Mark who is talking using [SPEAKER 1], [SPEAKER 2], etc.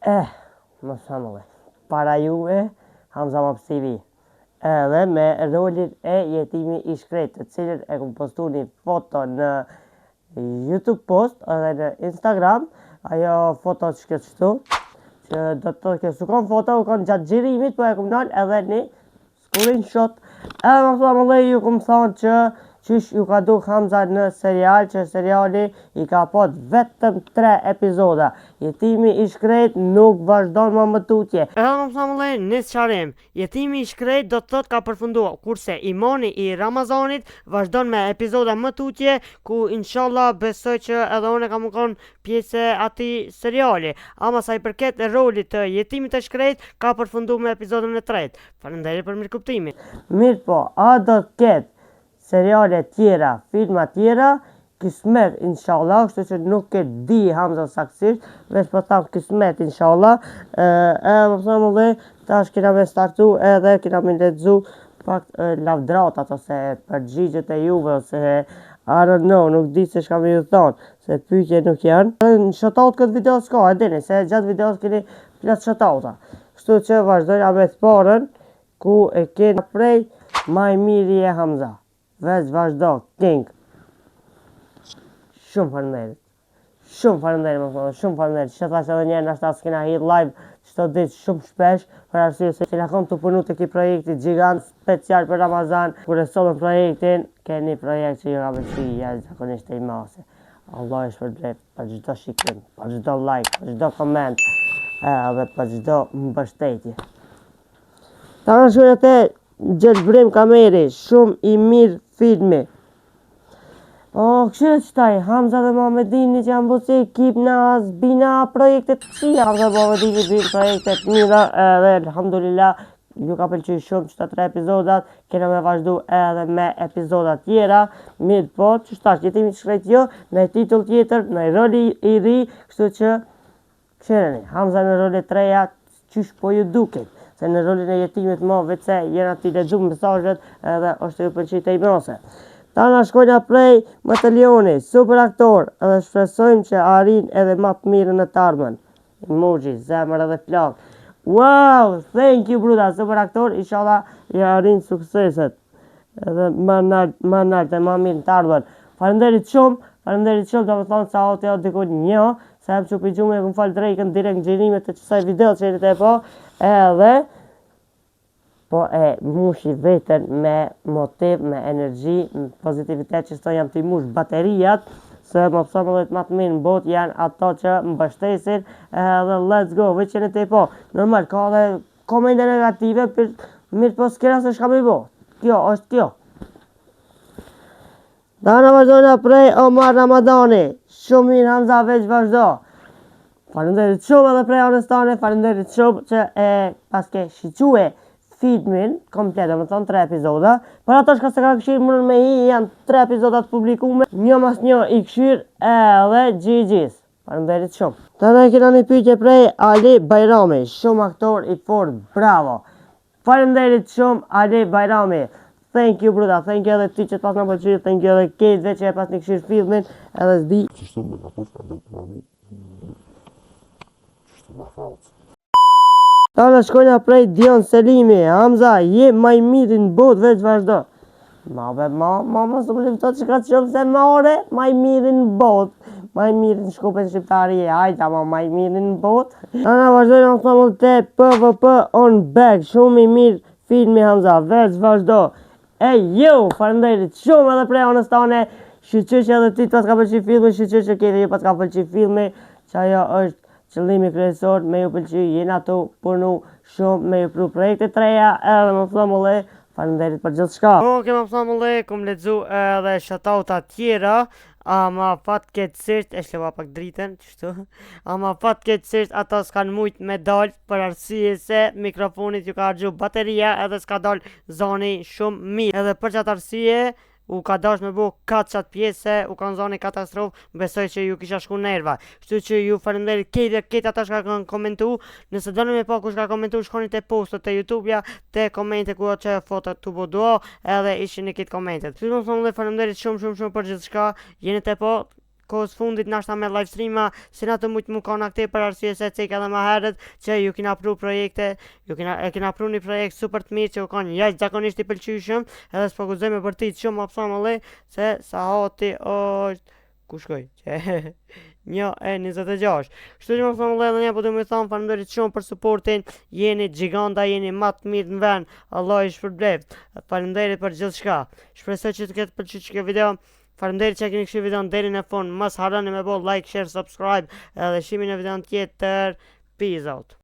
[SPEAKER 1] Më thamë para juve Hamza Maps TV edhe me rolin e jetimi i shkret, të cilën e kom postu një foto në YouTube post edhe në Instagram. Ajo foto që këtë qëtu që do të thotë që su kon foto, u kon gjatë gjirimit, po e kom nal edhe një screenshot. Edhe më thamë dhe ju kom thonë që qysh ju ka duk Hamza në serial, që seriali i ka pot vetëm 3 epizoda. Jetimi i shkret nuk vazhdon më tutje. Edhe më thamë dhe në sqarim, jetimi i shkret do të thot ka përfundua, kurse Imani i Ramazanit vazhdon me epizoda më tutje, ku inshallah besoj që edhe unë kam qenë pjesë e atij seriali. Ama sa i përket rolit të jetimit të shkret, ka përfunduar me episodën e 3. Faleminderit për mirëkuptimin. Mirë po, a do të ketë seriale tjera, filma tjera, kismet inshallah, kështu që nuk e di Hamza saktësisht, veç po tham kismet inshallah. Më thëmë dhe tash kena me startu edhe kena me lexu pak lavdratat ose përgjigjet e juve, ose I don't know, nuk di se shka me ju thonë, se pyetje nuk janë. Në shoutout këtë video s'ka, e dini, se gjatë videos keni plot shoutouta. Kështu që vazhdojnë me sporën, ku e kena prej maj miri e Hamza. Veç vazhdo, king. Shumë faleminderit. Shumë faleminderit, shumë faleminderit. Që thash edhe njerë nështë asë kena hit live çdo ditë shumë shpesh, për arsye se kena kom të punu të ki projekti gjigant special për Ramazan. Kur e sollën projektin, keni projekt që ju ka pëlqy jashtëzakonisht e i mase. Allah e shpërblet për çdo shikim, për çdo like, për çdo koment, edhe për çdo mbështetje. Ta në shurët e Gjelbrim Kameri, shumë i mirë filmi. Këshirë qëtaj, Hamza dhe Muhamedini që janë busi ekip në bina projektet qia. Hamza dhe Muhamedini bëjnë projektet mira edhe alhamdulillah ju ka pëlqy shumë qëta 3 epizodat, kena me vazhdu edhe me epizodat tjera. Mirë po, që shtash, jetimi të shkrejt jo, në titull tjetër, në roli i ri, kështu që këshirëni, Hamza në roli 3-ja, qysh po ju duket. Se në rolin e jetimit më vece jena t'i lexu mesazhet edhe është ju pëlqej të i mose. Ta na shkojna prej Matelioni, super aktor, edhe shpresojmë që arrin edhe më të mirën në të ardhmen. Emoji, zemër edhe plak. Wow, thank you bruda, super aktor, inshallah i arrin sukseset. Edhe më nalt e më mirë në të ardhmen. Faleminderit shumë, do më thonë sa ote o dikun një, se hem që pijgjume e këm falë drejken direkt në gjirimet të qësaj video që jetit e po, edhe po e mushi vetën me motiv, me energji, me pozitivitet që së jam t'i mush baterijat, se më pësëm edhe të matë mirë në bot janë ato që më bështesin, edhe let's go, veç jetit e po. Normal, ka dhe komente negative, mirë po s'kera se shka me bo. Kjo, është kjo. Da në vazhdojnë prej Omar Ramadani, shumë mirë Hamza veç vazhdo. Faleminderit shumë edhe prej anës tane, faleminderit shumë që e paske shique filmin komplet, më thonë 3 epizoda. Për ato shka se ka këshirë mërën me i, janë 3 epizodat publikume, një mas një i këshirë edhe GG's. Faleminderit shumë. Të ne kena një pyetje prej Ali Bajrami, shumë aktor i fort, bravo. Faleminderit shumë Ali Bajrami. Thank you bruda, thank you edhe ti që pas në pëlqyrë, thank you edhe kejtve që e pas një këshirë filmin, edhe s'di. Ta në shkojna prej Dion Selimi, Hamza, je maj mirë në bot, veç vazhdo. Ma më së më liftot që ka të shumë se ma ore, maj mirë në bot. Maj mirë në shkupen shqiptari, hajta ma maj mirë në bot. Ta në vazhdojna më thëmë të PVP on back, shumë i mirë filmi Hamza, veç vazhdo. Jo, faleminderit shumë edhe prej anës tane, shqyqy që edhe ti pas ka pëlqy filmi, shqyqy që kete ju pas ka pëlqy filmi, që ajo është qëllimi kryesor, me ju pëlqy, jena tu punu shumë, me ju pru projekte 3-ja, edhe më thëmë le, faleminderit për gjithë shka. Më thëmë le, kum ledzu edhe shoutouta tjera, ama fat keqësisht, e shleva pak dritën, qështu, ama fat keqësisht ato s'kan mujt me dal për arsye se mikrofonit ju ka argju bateria edhe s'ka dal zoni shumë mirë. Edhe për qatë arsye, u ka dash me bu katë pjese, u kanë zoni katastrofë, besoj që ju kisha shku nerva. Kështu që ju faleminderit këtë ata shka kanë komentu, nëse dënë me po kush ka komentu, shkoni të postot të YouTube-ja, të komente ku që fotot të bodo, edhe ishin në këtë komentet. Kështu më thonë dhe faleminderit shumë për gjithë shka, jeni të po,
[SPEAKER 2] kohës fundit nashta me live streama, si na të mujtë më kontakte për arsye se cek edhe më herët që ju kena pru projekte, e kena pru një projekt super të mirë që u kanë jashtëzakonisht i pëlqyeshëm, edhe s'po guxoj me bërtit shumë apsamëlle se sa hati është ku shkoj që 1:26. Kështu që më thonë edhe një po të më thonë faleminderit shumë për suportin, jeni gjiganta, jeni më të mirë në vend, Allah i shpërbleft. Faleminderit për gjithçka. Shpresoj që të ketë pëlqyer kjo video. Faleminderit që keni kështu videon deri në fund. Mos harroni me bë like, share, subscribe edhe shimin e videon tjetër. Peace out.